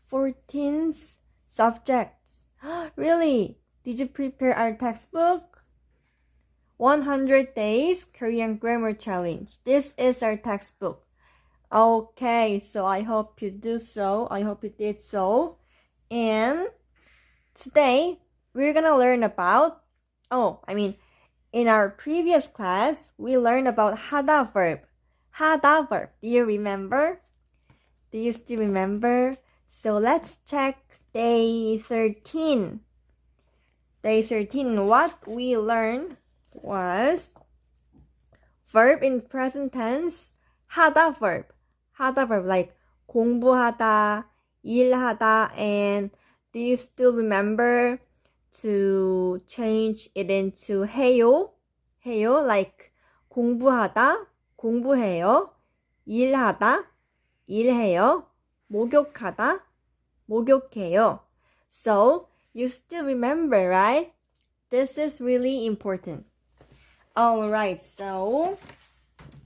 14 subjects. Really? Did you prepare our textbook? 100 Days Korean Grammar Challenge. This is our textbook. Okay, so I hope you do so. I hope you did so. And today, we're gonna learn about, in our previous class, we learned about 하다 verb. 하다 verb. Do you remember? Do you still remember? So let's check day 13. Day 13, what we learned was verb in present tense, 하다 verb. 하다 verb like 공부하다, 일하다, and do you still remember to change it into 해요? 해요 like 공부하다, 공부해요, 일하다, 일해요, 목욕하다, 목욕해요. So, you still remember, right? This is really important. Alright, so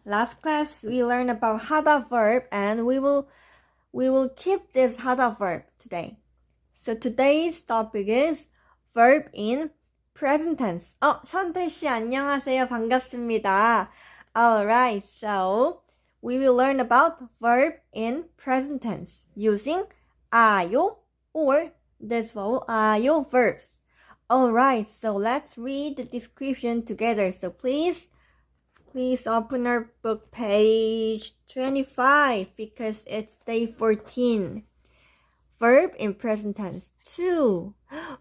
last class we learned about 하다 verb and we will keep this 하다 verb today. So today's topic is verb in present tense. 션텔씨 안녕하세요. 반갑습니다. Alright, so we will learn about verb in present tense using 아요 or this vowel 아요 verbs. Alright, so let's read the description together. So please open our book page 25 because it's day 14. Verb in present tense 2.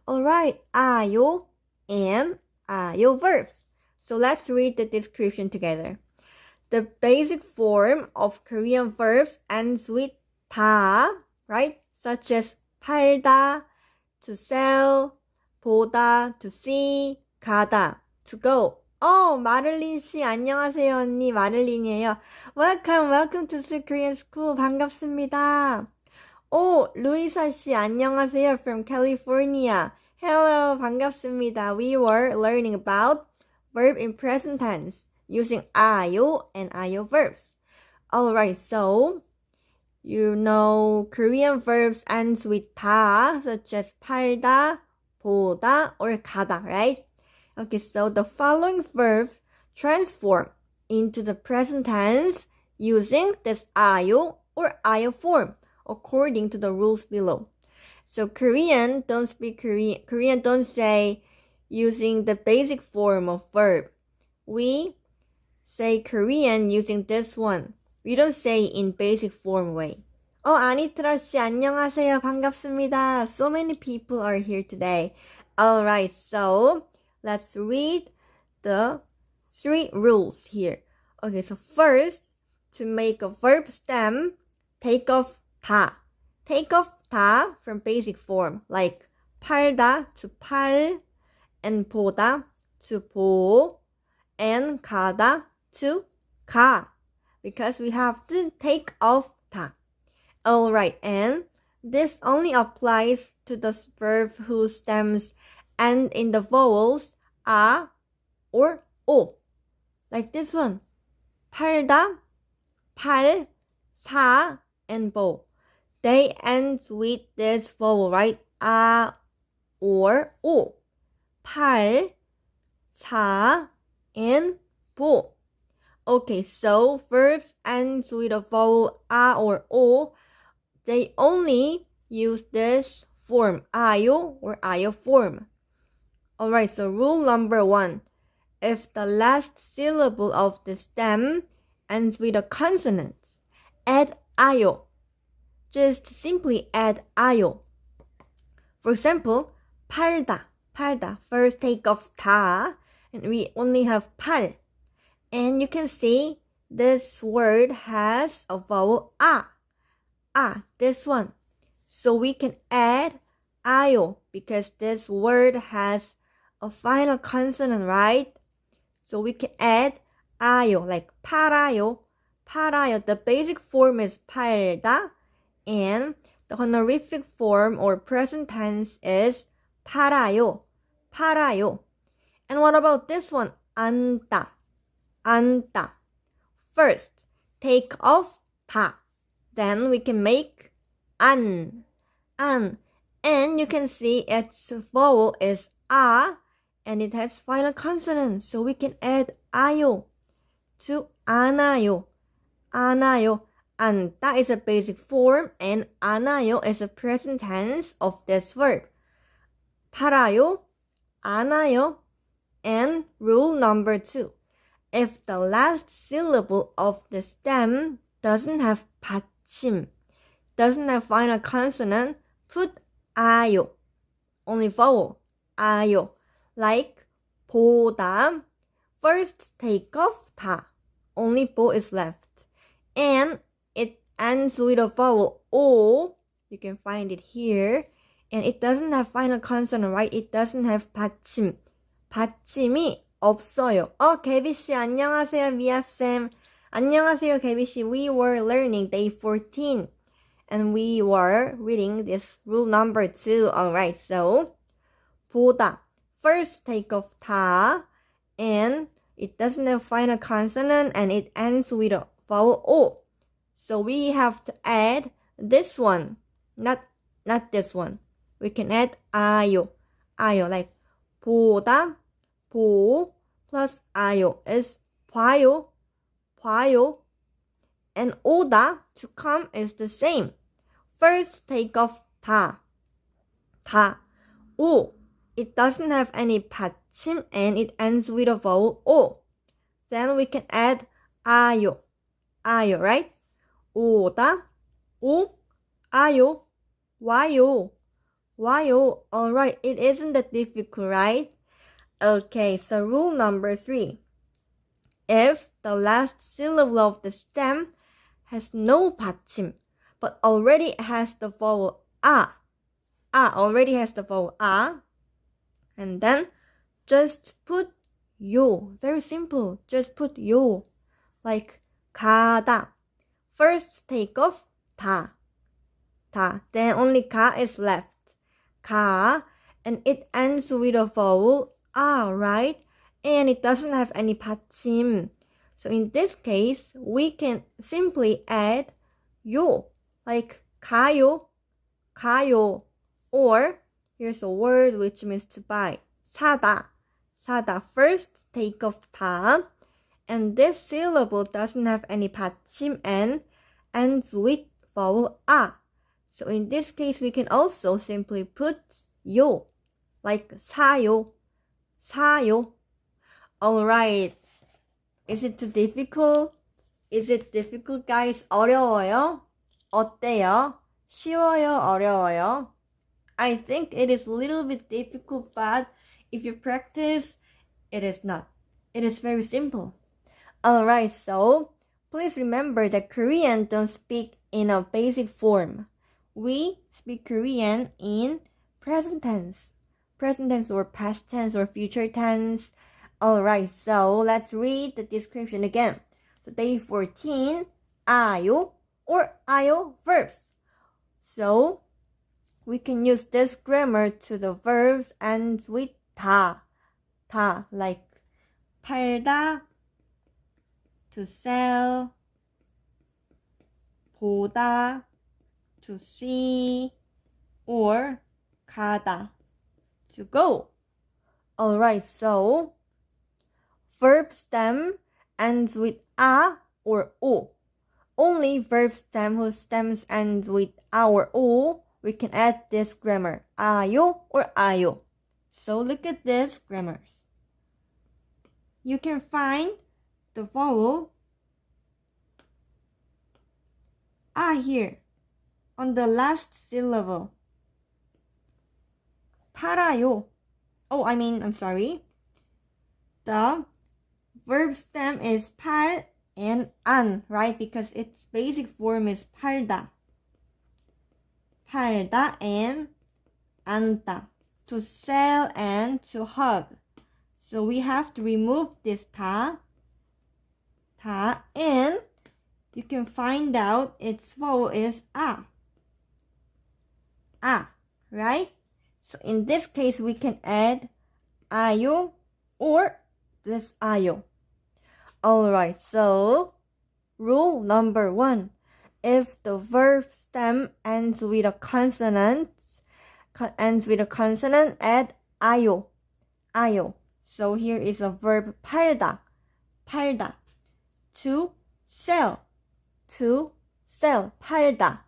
Alright, 아요 and 아요 verbs. So let's read the description together. The basic form of Korean verbs ends with 다, right? Such as 팔다, to sell, 보다, to see, 가다, to go. 마를린 씨, 안녕하세요, 언니. 마를린이에요. Welcome to Sweet Korean School. 반갑습니다. 루이사 씨, 안녕하세요. From California. Hello, 반갑습니다. We were learning about verb in present tense using 아요 and 아요 verbs. Alright, so you know Korean verbs ends with 다, such as 팔다, 보다, or 가다, right? Okay, so the following verbs transform into the present tense using this 아요 or 아요 form according to the rules below. So Korean don't say using the basic form of verb. We say Korean using this one. We don't say in basic form way. 아니트라 씨 안녕하세요. 반갑습니다. So many people are here today. Alright, so let's read the 3 rules here. Okay, so first, to make a verb stem, take off 다. Take off 다 from basic form, like 팔다 to 팔, and 보다 to 보, and 가다 to 가, because we have to take off 다. Alright, and this only applies to the verb whose stems end in the vowels 아 or 오. Like this one. 팔다, 팔, 사, and 보. They end with this vowel, right? 아 or 오. 팔, 사, and 보. Okay, so verbs ends with a vowel 아 or 오. They only use this form, 아요 or 아요 form. Alright, so rule number 1. If the last syllable of the stem ends with a consonant, add 아요. Just simply add 아요. For example, 팔다. First take off 다, and we only have 팔. And you can see this word has a vowel 아. This one. So we can add 아요 because this word has a final consonant, right? So we can add 아요, like 팔아요. The basic form is 팔다, and the honorific form or present tense is 팔아요. And what about this one? 안다. First, take off 다. Then we can make 안. an. And you can see its vowel is a, and it has final consonant. So we can add ayo to 안아요. 안아요. 앉다 is a basic form, and 안아요 is a present tense of this verb. 팔아요, 안아요. And rule number 2. If the last syllable of the stem doesn't have 받침, doesn't have final consonant, put 아요. Only vowel, 아요. Like 보다. First take off 다. Only 보 is left. And it ends with a vowel O. You can find it here. And it doesn't have final consonant, right? It doesn't have 받침. 받침이 없어요. 개비씨 안녕하세요, 미아쌤. 안녕하세요, 개비씨. We were learning day 14. And we were reading this rule number 2. Alright, so 보다. First take off 다. And it doesn't have final consonant, and it ends with a vowel O. So we have to add this one, not this one. We can add 아요, 아요, like 보다, 보 plus 아요 is 봐요, 봐요. And 오다, to come, is the same. First take off 다, 다. 오, it doesn't have any 받침, and it ends with a vowel O. Then we can add 아요, 아요, right? 오다, 오, 아요, 와요, 와요. Alright, it isn't that difficult, right? Okay, so rule number 3. If the last syllable of the stem has no 받침, but already has the vowel already has the vowel and then just put 요. Very simple. Just put 요. Like 가다. First take off 다. Then only 가 is left. 가. And it ends with a vowel right? And it doesn't have any 받침. So in this case, we can simply add 요. Like 가요, 가요. Or here's a word which means to buy. 사다. 사다. First take off 다. And this syllable doesn't have any 받침 and ends with vowel So in this case, we can also simply put 요. Like 사요, 사요. Alright. Is it too difficult? Is it difficult, guys? 어려워요? 어때요? 쉬워요? 어려워요? I think it is a little bit difficult, but if you practice, it is not. It is very simple. Alright, so please remember that Korean don't speak in a basic form. We speak Korean in present tense. Present tense or past tense or future tense. Alright, so let's read the description again. So day 14, 아요 or 아요 verbs. So we can use this grammar to the verbs ends with 다, like 팔다, to sell, 보다, to see, or 가다, to go. Alright, so verb stem ends with a or o. Only verb stem whose stems ends with a or o, we can add this grammar, 아요 or 아요. So look at this grammars. You can find the vowel here on the last syllable. 팔아요. I'm sorry. The verb stem is 팔 and 안, right? Because its basic form is 팔다. 팔다 and 앉다. To sell and to hug. So we have to remove this 다, and you can find out its vowel is a, right? So in this case, we can add 아요 or this 아요. Alright, so rule number 1. if the verb stem ends with a consonant, add 아요, 아요. So here is a verb 팔다, 팔다. To sell, 팔다.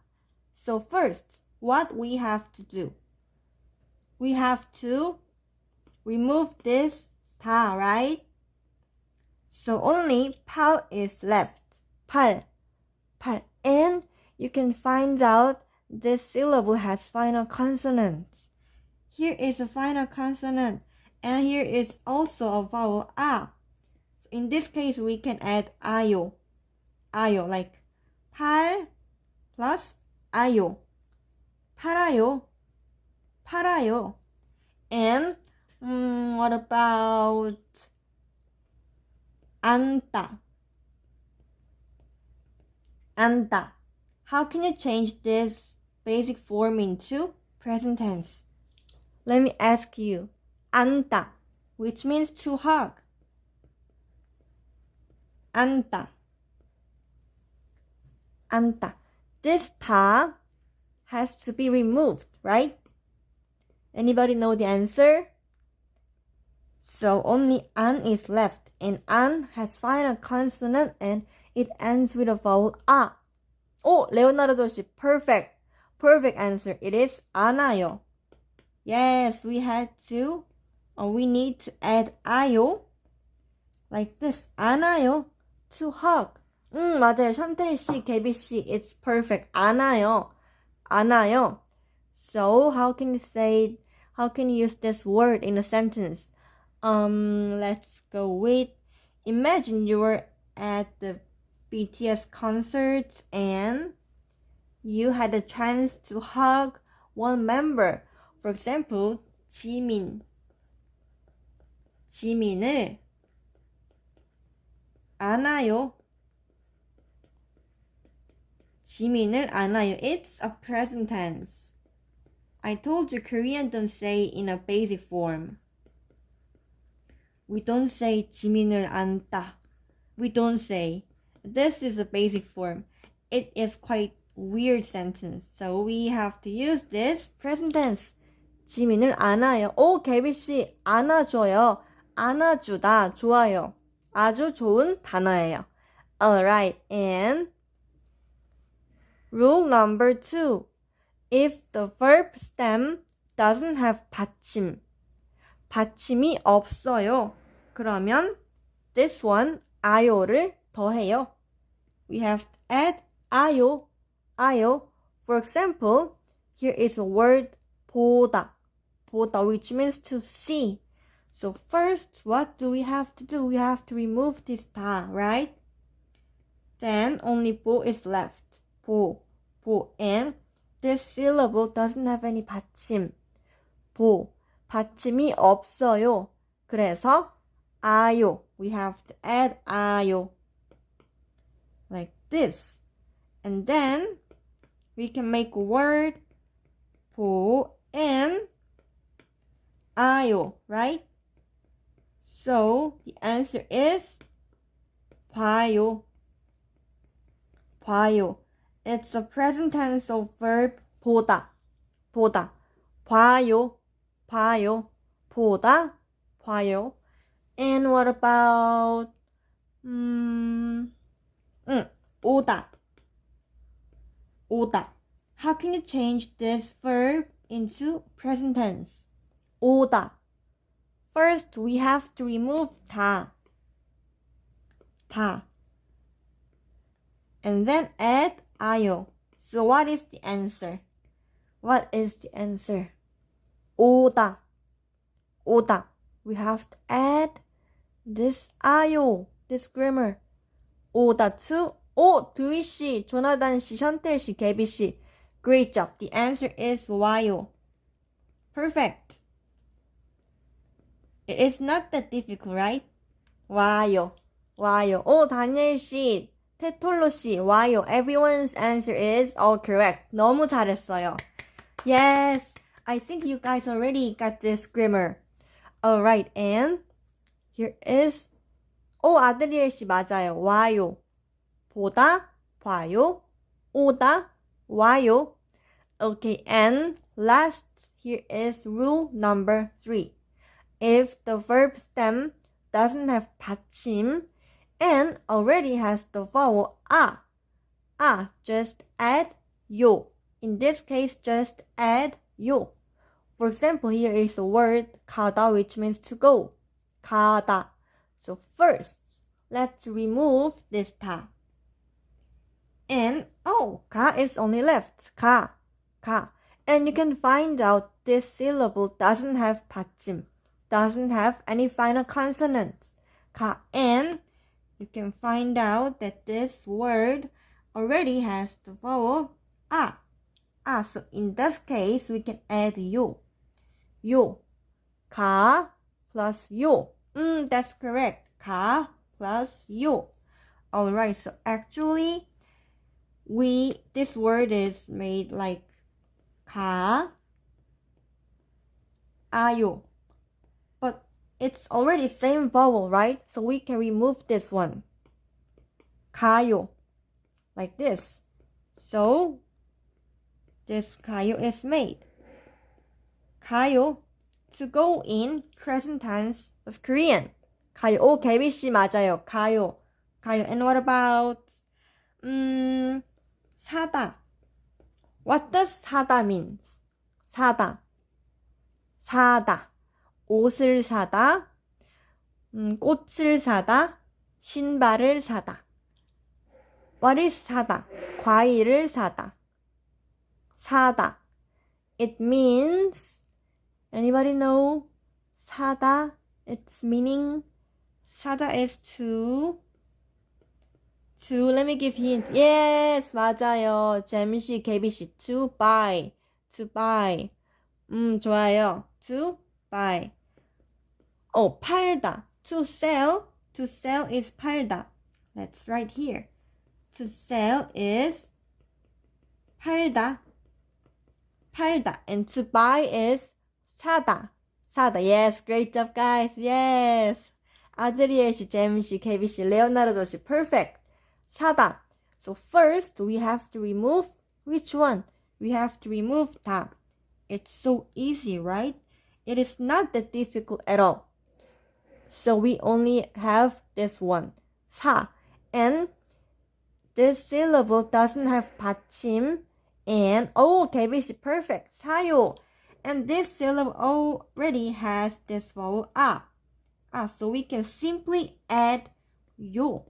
So first, what we have to do? We have to remove this 다, right? So only 팔 is left. 팔, 팔. And you can find out this syllable has final consonant. Here is a final consonant. And here is also a vowel a. So in this case, we can add 아요. 아요, like 팔 plus 아요. 팔아요. 팔아요. And what about 안다? 안다. How can you change this basic form into present tense? Let me ask you. 안다, which means to hug. 안다. 안다. This 다 has to be removed, right? Anybody know the answer? So only an is left, and an has final consonant and it ends with a vowel a. Oh, Leonardo 씨, perfect. Perfect answer. It is 안아요. Yes, we need to add 아요 like this. 안아요, to hug. 맞아요. 션텔 씨, 개비 씨, it's perfect. 안아요. 안아요. So how can you use this word in a sentence? Let's go with, imagine you were at the BTS concert and you had a chance to hug one member. For example, 지민을 안아요. 지민을 안아요. It's a present tense. I told you Korean don't say in a basic form. We don't say 지민을 안다. We don't say. This is a basic form. It is quite weird sentence. So we have to use this present tense. 지민을 안아요. 오, 개비씨, 안아줘요. 안아주다, 좋아요. 아주 좋은 단어예요. Alright, and rule number 2. If the verb stem doesn't have 받침, 받침이 없어요. 그러면 this one, 아요를 더해요. We have to add 아요, 아요. For example, here is a word 보다, 보다, which means to see. So first, what do we have to do? We have to remove this 다, right? Then only 보 is left. 보, and this syllable doesn't have any 받침. 보, 받침이 없어요. 그래서 아요. We have to add 아요. Like this. And then we can make a word 보 and 아요, right? So the answer is 봐요. 봐요. It's a present tense of verb 보다. 보다. 봐요. 봐요. 보다. 봐요. And what about 오다. 오다. How can you change this verb into present tense? 오다. First, we have to remove 다. 다. And then add 아요. So what is the answer? What is the answer? 오다. 오다. We have to add this 아요. This grammar. 오다 to 두희 씨, 조나단 씨, 션텔 씨, 개비 씨. Great job. The answer is 와요. Perfect. It is not that difficult, right? 와요. 와요. 다니엘 씨, 테톨로 씨, 와요. Everyone's answer is all correct. 너무 잘했어요. Yes, I think you guys already got this grammar. Alright, and here is 아드리엘 씨 맞아요. 와요. 보다, 봐요. 오다, 와요. Okay, and last, here is rule number 3. If the verb stem doesn't have 받침 and already has the vowel just add 요. In this case, just add 요. For example, here is the word 가다, which means to go. 가다. So first, let's remove this 다. And, 가 is only left. 가. And you can find out this syllable doesn't have 받침, doesn't have any final consonants. 가. And you can find out that this word already has the vowel So in that case, we can add 요. 가 plus 요. That's correct. 가 plus 요. Alright, so actually, this word is made like 가, 아요. But it's already same vowel, right? So we can remove this one. 가요. Like this. So this 가요 is made. 가요, to go in present tense of Korean. 가요. 개비 씨 맞아요. 가요. And what about 사다? What does 사다 mean? 사다. 옷을 사다. 꽃을 사다. 신발을 사다. What is 사다? 과일을 사다. 사다. It means, anybody know? 사다, its meaning. 사다 is to, let me give hint. Yes, 맞아요. 재민씨, 개비씨, to buy. 좋아요. To buy. 팔다. To sell is 팔다. Let's write here. To sell is 팔다. And to buy is 사다. Yes, great job, guys. Yes. 아드리엘 씨, 재민 씨, 케비 씨, 레오나르도 씨, perfect. 사다. So first, we have to remove which one? We have to remove 다. It's so easy, right? It is not that difficult at all. So we only have this one, 사. And this syllable doesn't have 받침. And, 개비 씨, perfect. 사요. And this syllable already has this vowel so we can simply add 요.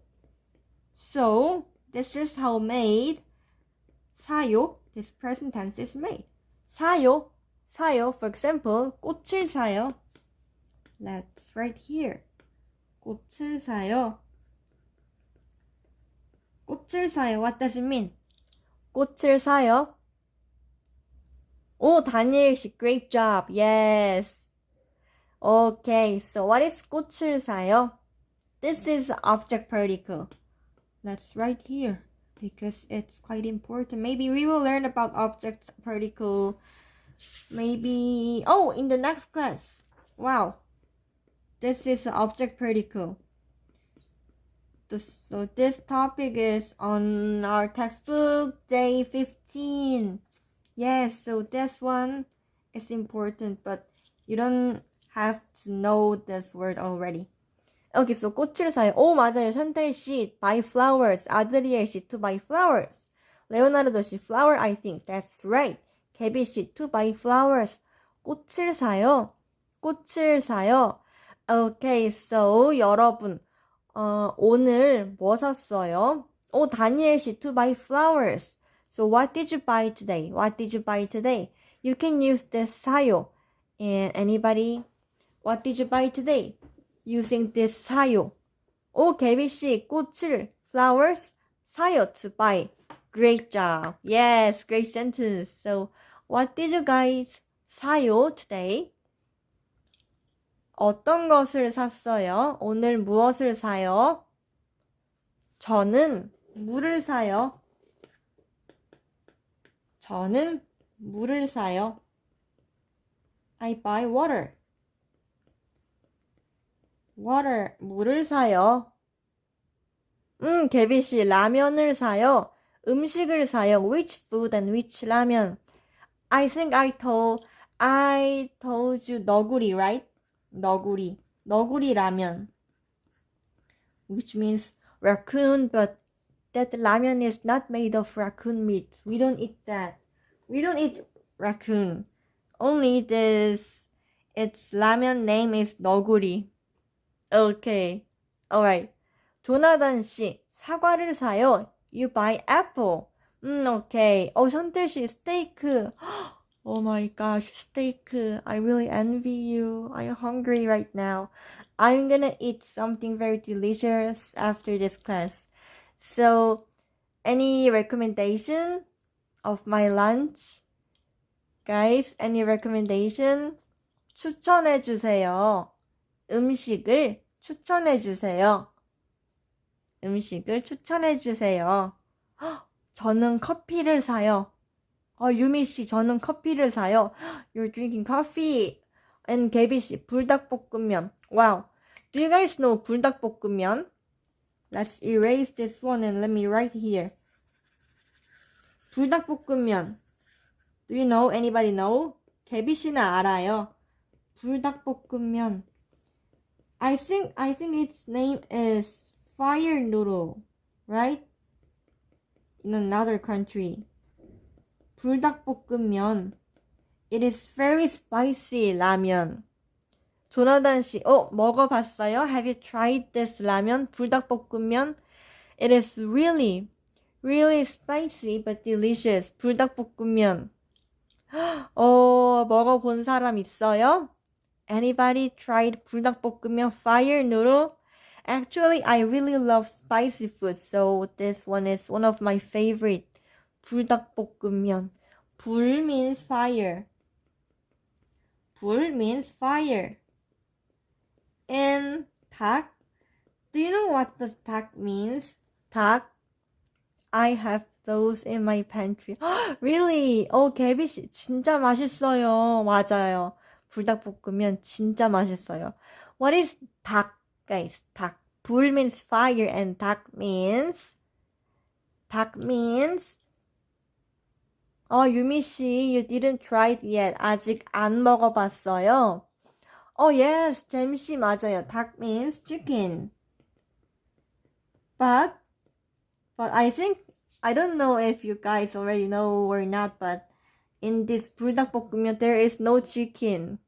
So this is how made 사요, this present tense is made. 사요. For example, 꽃을 사요. Let's write here. 꽃을 사요. What does it mean? 꽃을 사요. 다니엘 씨, great job. Yes. Okay, so what is 꽃을 사요? This is object particle. Let's write here because it's quite important. Maybe we will learn about object particle maybe in the next class. Wow. This is the object particle. So this topic is on our textbook, day 15. Yes, so this one is important, but you don't have to know this word already. Okay, so 꽃을 사요. 맞아요. 션텔 씨, buy flowers. 아드리엘 씨, to buy flowers. 레오나르도 씨, flower, I think. That's right. 개비 씨, to buy flowers. 꽃을 사요. Okay, so 여러분, 오늘 뭐 샀어요? 다니엘 씨, to buy flowers. So what did you buy today? You can use this 사요. And anybody, what did you buy today? Using this 사요. 개비 씨, 꽃을, flowers, 사요, to buy. Great job. Yes, great sentence. So what did you guys 사요 today? 어떤 것을 샀어요? 오늘 무엇을 사요? 저는 물을 사요. I buy water. 물을 사요. 개비 씨, 라면을 사요. 음식을 사요. Which food and which 라면? I think I told you 너구리, right? 너구리 라면. Which means raccoon, but that ramen is not made of raccoon meat. We don't eat that. We don't eat raccoon. Only this. Its ramen name is 너구리. Okay. Alright. 조나단 씨, 사과를 사요. You buy apple. Okay. 션텔 씨, 스테이크. Oh my gosh, steak. I really envy you. I'm hungry right now. I'm gonna eat something very delicious after this class. So, any recommendation of my lunch? Guys, any recommendation? 추천해주세요. 음식을 추천해주세요. 음식을 추천해주세요. 저는 커피를 사요. 유미씨, 저는 커피를 사요. You're drinking coffee. And 개비씨, 불닭볶음면. Wow. Do you guys know 불닭볶음면? Let's erase this one and let me write here. 불닭볶음면. Do you know? Anybody know? 개비씨는 알아요. 불닭볶음면. I think its name is fire noodle, right? In another country. 불닭볶음면. It is very spicy 라면. 조나단 씨, 먹어봤어요? Have you tried this 라면? 불닭볶음면. It is really spicy but delicious. 불닭볶음면. 먹어본 사람 있어요? Anybody tried 불닭볶음면 fire noodle? Actually, I really love spicy food, so this one is one of my favorite. 불닭볶음면. 불 means fire. 불 means fire. And 닭. Do you know what the 닭 means? 닭. I have those in my pantry. Really? 개비씨 진짜 맛있어요. 맞아요. 불닭볶음면 진짜 맛있어요. What is 닭, guys? 닭. 불 means fire and 닭 means 유미씨, you didn't try it yet. 아직 안 먹어봤어요. Yes, 잼씨 맞아요. 닭 means chicken. But I don't know if you guys already know or not, but in this 불닭볶음면, there is no chicken.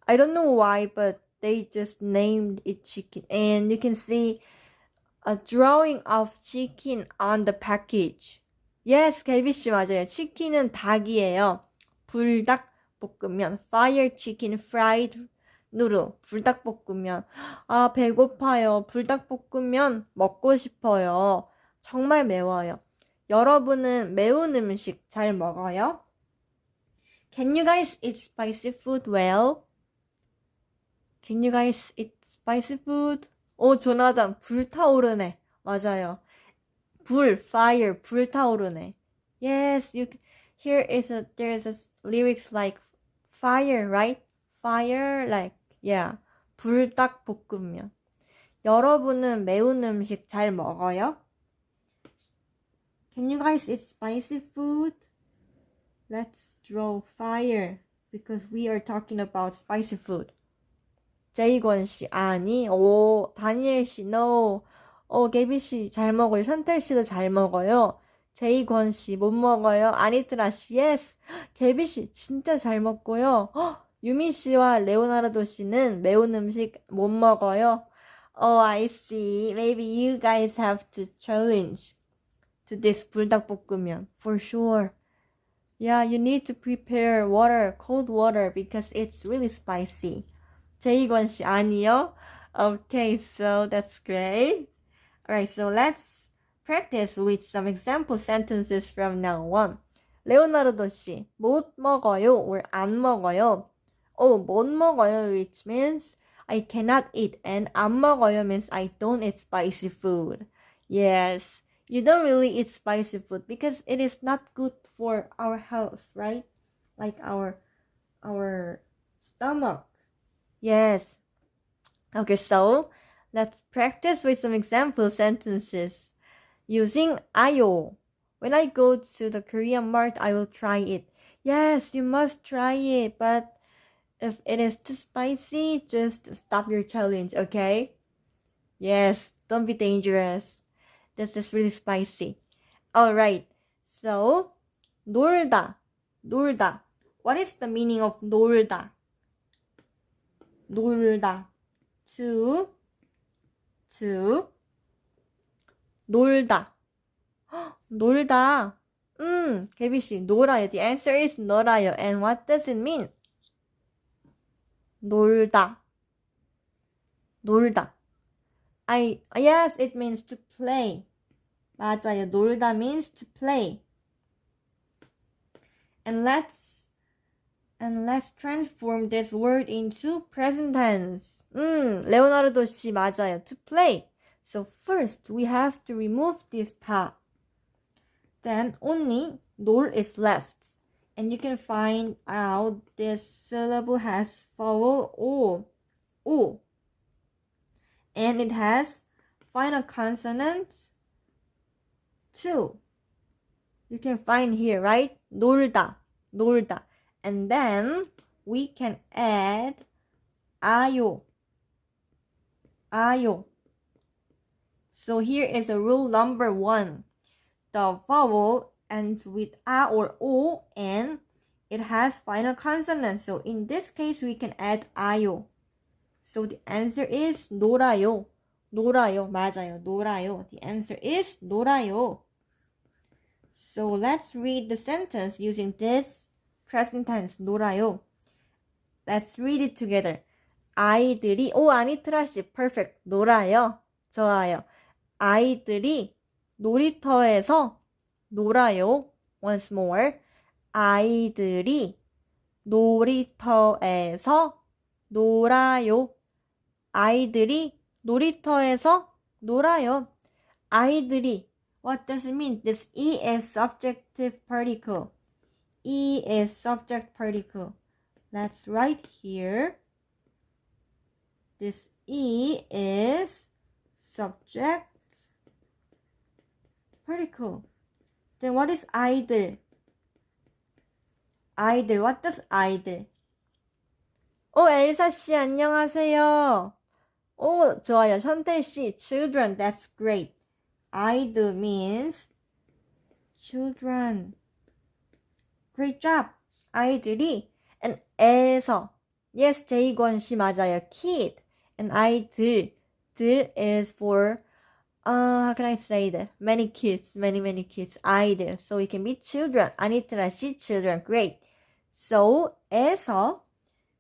I don't know why, but they just named it chicken. And you can see a drawing of chicken on the package. Yes, 개비씨 맞아요. 치킨은 닭이에요. 불닭볶음면, fire chicken fried noodle, 불닭볶음면. 배고파요. 불닭볶음면 먹고 싶어요. 정말 매워요. 여러분은 매운 음식 잘 먹어요? Can you guys eat spicy food well? Can you guys eat spicy food? 조나단, 불타오르네. 맞아요. fire, 불타오르네. Yes, there's a lyrics like fire, right? Fire, like, yeah. 불닭볶음면. 여러분은 매운 음식 잘 먹어요? Can you guys eat spicy food? Let's draw fire because we are talking about spicy food. 제이권 씨, 아니. 다니엘 씨, no. 개비 씨, 잘 먹어요. 션텔 씨도 잘 먹어요. 제이권 씨, 못 먹어요. 아니트라 씨, yes. 개비 씨, 진짜 잘 먹고요. 유미 씨와 레오나르도 씨는 매운 음식 못 먹어요. I see. Maybe you guys have to challenge to this 불닭볶음면. For sure. Yeah, you need to prepare cold water, because it's really spicy. 제이권 씨, 아니요? Okay, so that's great. Alright, so let's practice with some example sentences from now on. 레오나르도 씨, 못 먹어요 or 안 먹어요. 못 먹어요, which means I cannot eat, and 안 먹어요 means I don't eat spicy food. Yes, you don't really eat spicy food because it is not good for our health, right? Like our stomach. Yes. Okay, so let's practice with some example sentences using 아요. When I go to the Korean mart, I will try it. Yes, you must try it, but if it is too spicy, just stop your challenge, okay? Yes, don't be dangerous. This is really spicy. Alright, so 놀다, 놀다. What is the meaning of 놀다? 놀다. To 놀다. 놀다. 개비씨, 놀아요. The answer is 놀아요. And what does it mean? 놀다. 놀다. Yes, it means to play. 맞아요. 놀다 means to play. And let's transform this word into present tense. 레오나르도 씨 맞아요. To play. So first, we have to remove this 다. Then only 놀 is left. And you can find out this syllable has vowel O. And it has final consonants too. You can find here, right? 놀다. And then we can add 아요. So here is a rule number 1. The vowel ends with a or o and it has final consonant. So in this case, we can add 아요. So the answer is 놀아요. 맞아요. 놀아요. The answer is 놀아요. So let's read the sentence using this present tense, 놀아요. Let's read it together. 아이들이, 아니트라 씨, perfect. 놀아요. 좋아요. 아이들이 놀이터에서 놀아요. Once more. 아이들이 놀이터에서 놀아요. 아이들이 놀이터에서 놀아요. 아이들이. What does it mean? This E is subjective particle. E is subject particle. Let's write here. This E is subject particle. Then what is 아이들? 아이들. What does 아이들? 엘사 씨 안녕하세요. 좋아요. 현태 씨, children. That's great. 아이들 means children. Great job. 아이들이 and 에서. Yes, 제이권 씨 맞아요. Kid. And 아이들. 들 is for how can I say that? Many kids. Many kids. 아이들. So it can be children. 아니트라 씨, children. Great. So 에서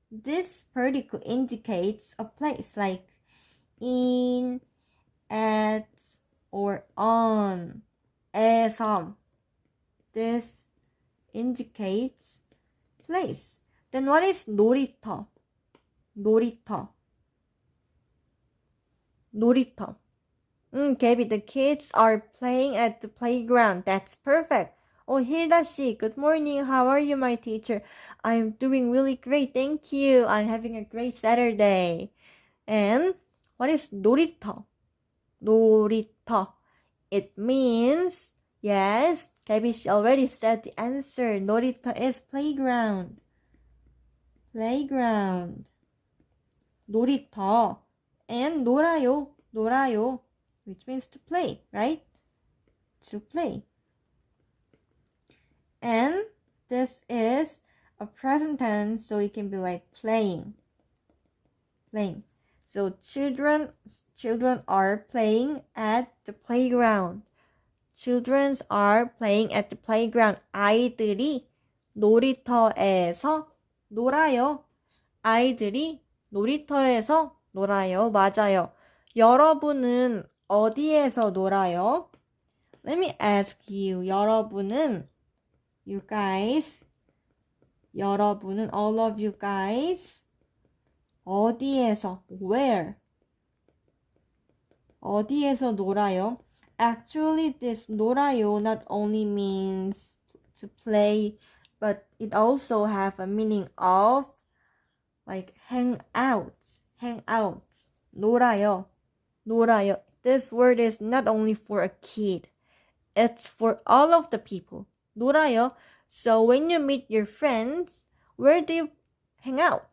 this particle indicates a place like in, at, or on. 에서. This indicates place. Then what is 놀이터? Gabby, the kids are playing at the playground. That's perfect. Hilda 씨, good morning. How are you, my teacher? I'm doing really great. Thank you. I'm having a great Saturday. And what is 놀이터? It means, yes, Gabby, she already said the answer. 놀이터 is playground. 놀이터. And 놀아요, which means to play, right? To play. And this is a present tense, so it can be like playing. So children are playing at the playground. Children are playing at the playground. 아이들이 놀이터에서 놀아요. 아이들이 놀이터에서 놀아요. 맞아요. 여러분은 어디에서 놀아요? Let me ask you. 여러분은, you guys, 여러분은, all of you guys, 어디에서, where? 어디에서 놀아요? Actually, this 놀아요 not only means to play, but it also have a meaning of like hang out. 놀아요. This word is not only for a kid. It's for all of the people. 놀아요. So when you meet your friends, where do you hang out?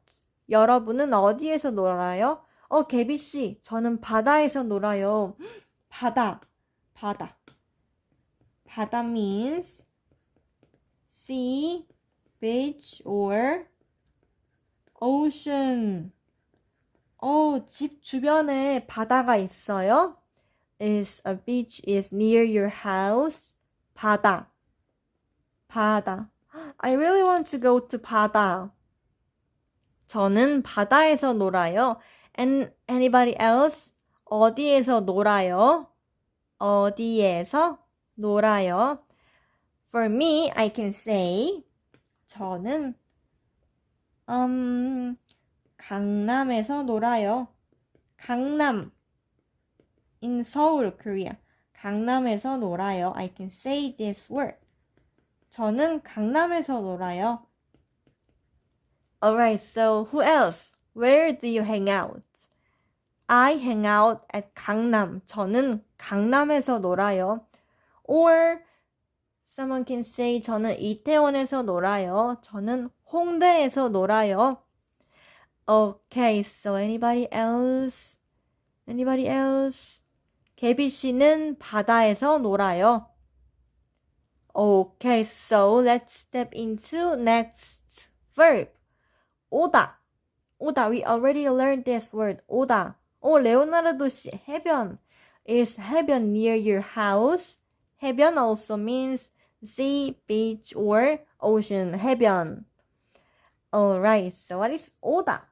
여러분은 어디에서 놀아요? 개비씨, 저는 바다에서 놀아요. 바다. 바다 means sea, beach, or ocean. 집 주변에 바다가 있어요? Is a beach is near your house? 바다. I really want to go to 바다. 저는 바다에서 놀아요. And anybody else? 어디에서 놀아요? 어디에서 놀아요? For me, I can say 저는 강남에서 놀아요. 강남 in Seoul, Korea. 강남에서 놀아요. I can say this word. 저는 강남에서 놀아요. Alright, so who else? Where do you hang out? I hang out at 강남. 저는 강남에서 놀아요. Or someone can say 저는 이태원에서 놀아요. 저는 홍대에서 놀아요. Okay, so anybody else? 개비 씨는 바다에서 놀아요. Okay, so let's step into next verb. 오다. We already learned this word. 오다. 레오나르도 씨, 해변. Is 해변 near your house? 해변 also means sea, beach, or ocean. 해변. Alright, so what is 오다?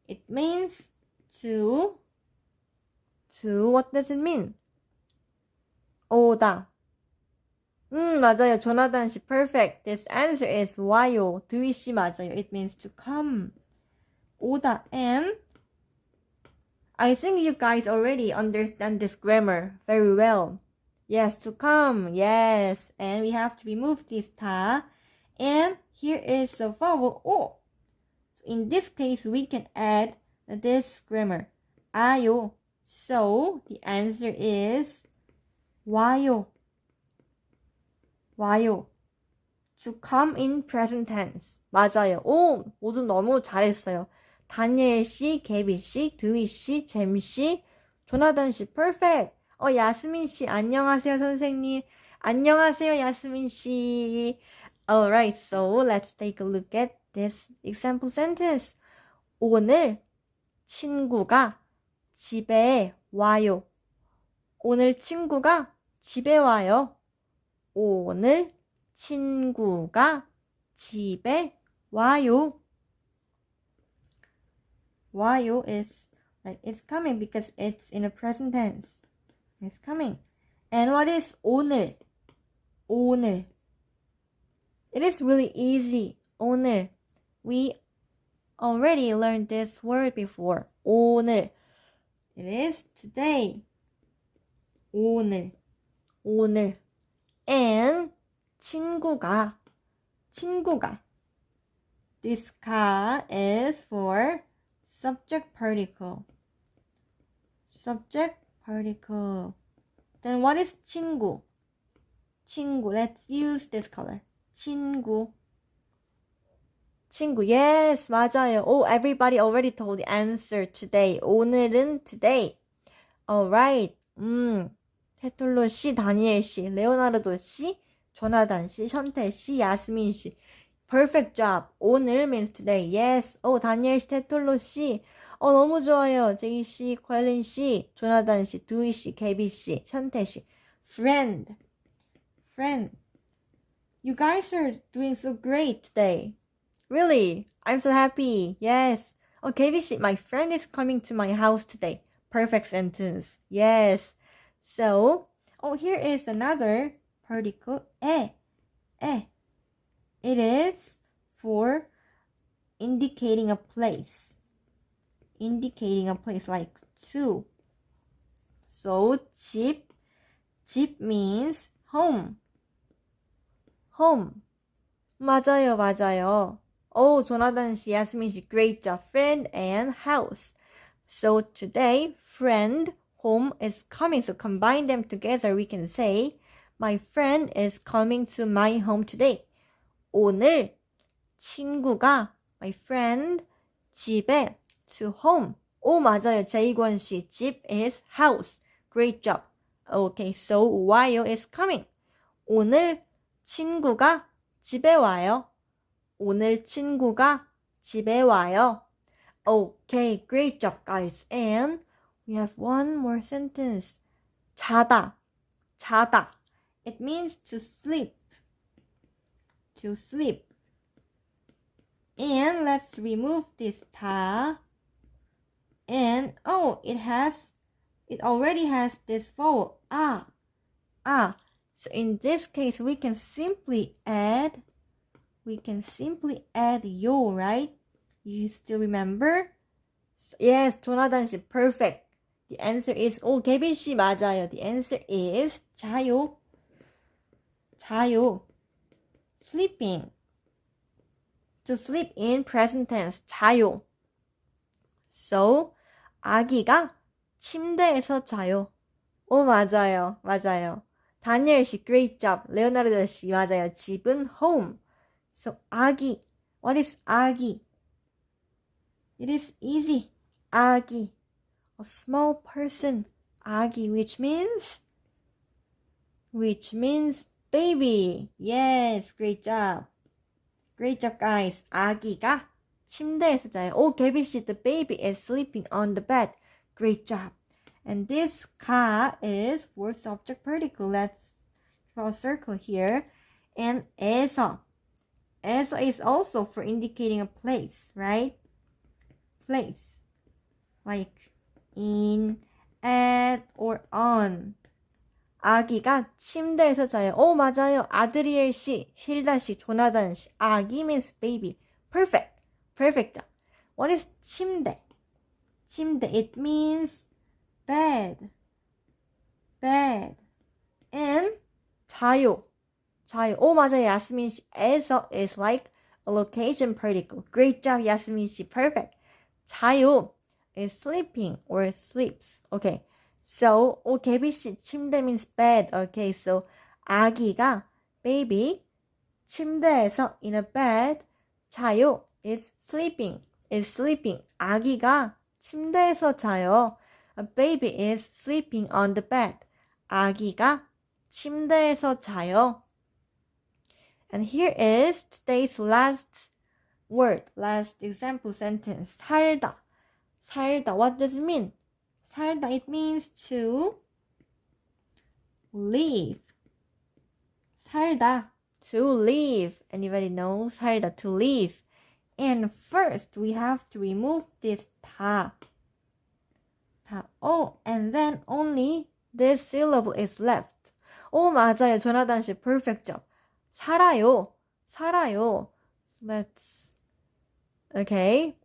It means to, what does it mean? 오다. 맞아요. 조나단 씨, perfect. This answer is 와요. 두이 씨 맞아요. It means to come. 오다. And I think you guys already understand this grammar very well. Yes, to come. Yes. And we have to remove this 타. And here is the vowel O. So in this case, we can add this grammar. 아요. So the answer is 와요. To come in present tense. 맞아요. 모두 너무 잘했어요. 다니엘 씨, 개비 씨, 두이 씨, 잼 씨, 조나단 씨, perfect. 야스민 씨, 안녕하세요, 선생님. 안녕하세요, 야스민 씨. Alright, so let's take a look at this example sentence. 오늘 친구가 집에 와요. 오늘 친구가 집에 와요. 오늘 친구가 집에 와요. 와요 is like it's coming because it's in a present tense. It's coming. And what is 오늘? 오늘. It is really easy. 오늘. We already learned this word before. 오늘. It is today. 오늘. And 친구가. This 가 is for subject particle. Then what is 친구? Let's use this color. 친구. Yes, 맞아요. Everybody already told the answer today. 오늘은 today. Alright. 테톨로 씨, 다니엘 씨, 레오나르도 씨, 조나단 씨, 션텔 씨, 야스민 씨. Perfect job. 오늘 means today. Yes. 다니엘 씨, 테톨로 씨. 너무 좋아요. 제이 씨, 퀄린 씨, 조나단 씨, 두이 씨, 개비 씨, 션텔 씨. Friend. You guys are doing so great today. Really? I'm so happy. Yes. 개비 씨, my friend is coming to my house today. Perfect sentence. Yes. So, here is another particle, 에. It is for indicating a place. Like to. So, 집 means home. 맞아요. 조나단 씨, 야스민 씨, great job. Friend and house. So, today, friend, home is coming. So combine them together. We can say, my friend is coming to my home today. 오늘 친구가, my friend, 집에, to home. 오, 맞아요. 제이권 씨. 집 is house. Great job. Okay, so while is coming. 오늘 친구가 집에 와요. 오늘 친구가 집에 와요. Okay, great job, guys. And we have one more sentence. 자다. 자다. It means to sleep. To sleep. And let's remove this 다. And it already has this vowel. So in this case, we can simply add yo, right? You still remember? Yes, 조나단 씨, perfect. The answer is, 개빈 씨 맞아요. The answer is 자요. 자요. Sleeping. To sleep in present tense. 자요. So, 아기가 침대에서 자요. 오, 맞아요. 맞아요. 다니엘 씨, great job. 레오나르도 씨, 맞아요. 집은 home. So, 아기. What is 아기? It is easy. 아기. A small person. 아기, which means baby. Yes, great job. Great job, guys. 아기가 침대에서 자요. 개비 씨, the baby is sleeping on the bed. Great job. And this 가 is for subject particle. Let's draw a circle here. And 에서. 에서 is also for indicating a place, right? Place. Like in, at, or on. 아기가 침대에서 자요. 오, 맞아요. 아드리엘 씨, 힐다 씨, 조나단 씨. 아기 means baby. Perfect. Perfect. What is 침대? 침대. It means bed. Bed. And 자요. 자요. 오, 맞아요. 야스민 씨. 에서 is like a location particle. Great job, 야스민 씨. Perfect. 자요 is sleeping or sleeps. Okay. So, 개비 씨, 침대 means bed. Okay, so 아기가 baby 침대에서 in a bed 자요 is sleeping. 아기가 침대에서 자요. A baby is sleeping on the bed. 아기가 침대에서 자요. And here is today's last word, last example sentence. 살다. 살다. What does it mean? 살다, it means to live. 살다, to live. Anybody know? 살다, to live. And first, we have to remove this 다. And then only this syllable is left. 오, 맞아요. 조나단 씨, perfect job. 살아요. 살아요. Okay.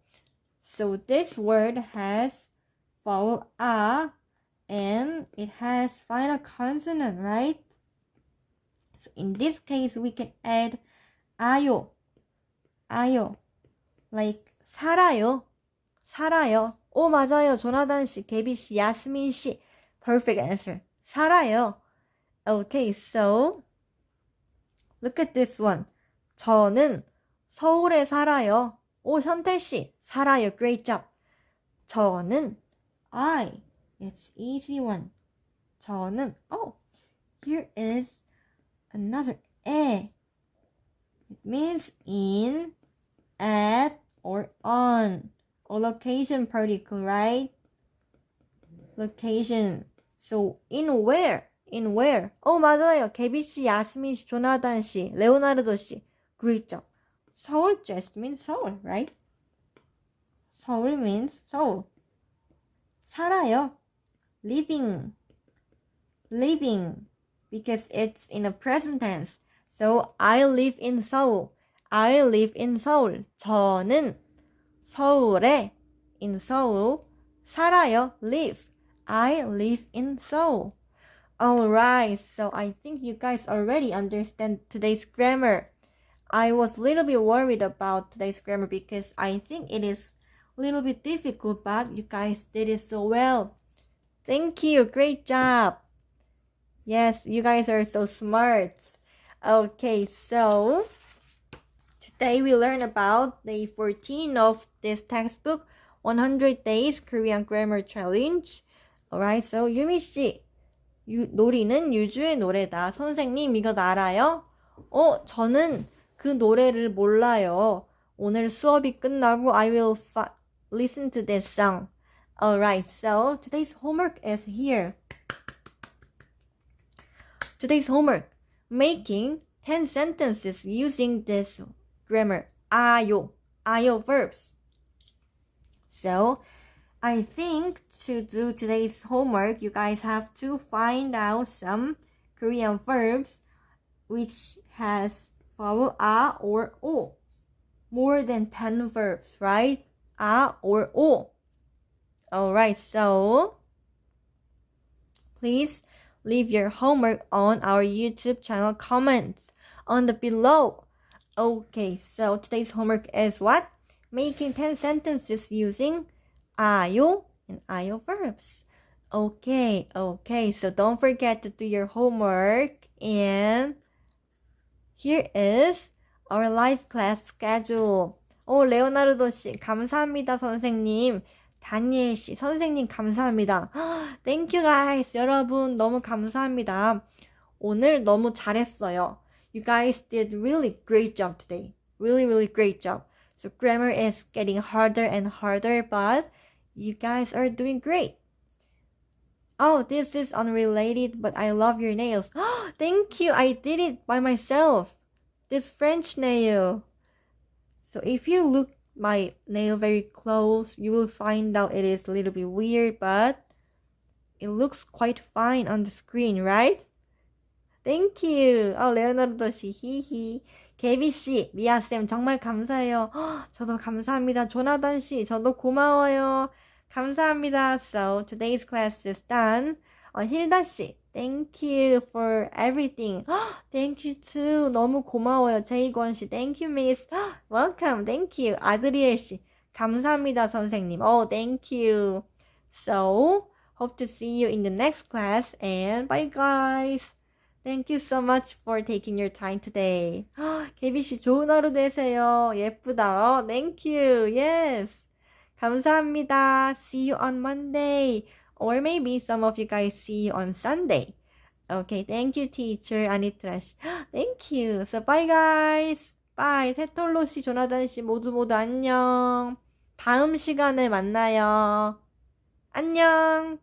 So this word has vowel a and it has final consonant, right? So in this case, we can add 아요. 아요. Like 살아요. 살아요. 오, 맞아요. 조나단 씨, 개비 씨, 야스민 씨. Perfect answer. 살아요. Okay, so look at this one. 저는 서울에 살아요. 오, 현텔 씨, 살아요. Great job. 저는 it's easy one. 저는 here is another 에. It means in, at, or on. Or location particle, right? Location. So in where? In where? 맞아요. 개비 씨, 야스민 씨, 조나단 씨, 레오나르도 씨. Great job. 서울 just means Seoul, right? 서울 means Seoul. 살아요. Living. Because it's in a present tense. So I live in Seoul. I live in Seoul. 저는 서울에 in Seoul 살아요. Live. I live in Seoul. Alright, so I think you guys already understand today's grammar. I was a little bit worried about today's grammar because I think it is a little bit difficult, but you guys did it so well. Thank you. Great job. Yes, you guys are so smart. Okay, so today we learn about day 14 of this textbook, 100 Days Korean Grammar Challenge. Alright, so 유미 씨, 놀이는 유주의 노래다. 선생님, 이거 알아요? 저는 그 노래를 몰라요. 오늘 수업이 끝나고 I will listen to this song. Alright, so today's homework is here. Today's homework, making 10 sentences using this grammar, 아요 verbs. So, I think to do today's homework, you guys have to find out some Korean verbs which has vowel a or o. More than 10 verbs, right? A or o. Alright, so please leave your homework on our YouTube channel comments on the below. Okay, so today's homework is what? Making 10 sentences using 아요 and 아요 verbs. Okay, so don't forget to do your homework. And here is our live class schedule. 레오나르도 씨, 감사합니다, 선생님. 다니엘 씨, 선생님 감사합니다. Thank you guys. 여러분 너무 감사합니다. 오늘 너무 잘했어요. You guys did really great job today. Really great job. So grammar is getting harder and harder, but you guys are doing great. This is unrelated, but I love your nails. Thank you. I did it by myself. This French nail. So if you look my nail very close, you will find out it is a little bit weird, but it looks quite fine on the screen, right? Thank you. 레오나르도 씨, 히히. 개비 씨, 미아 쌤 정말 감사해요. 저도 감사합니다. 조나단 씨, 저도 고마워요. 감사합니다. So today's class is done. 힐다 씨, thank you for everything. Thank you too. 너무 고마워요. 제이권 씨, thank you miss. Welcome. Thank you. 아드리엘 씨, 감사합니다 선생님. Thank you. So hope to see you in the next class and bye guys. Thank you so much for taking your time today. 개비 씨 좋은 하루 되세요. 예쁘다. Thank you. Yes. 감사합니다. See you on Monday. Or maybe some of you guys see you on Sunday. Okay, thank you, teacher. 아니트라 씨. Thank you. So bye guys. Bye. 테톨로 씨, 조나단 씨 모두 안녕. 다음 시간에 만나요. 안녕.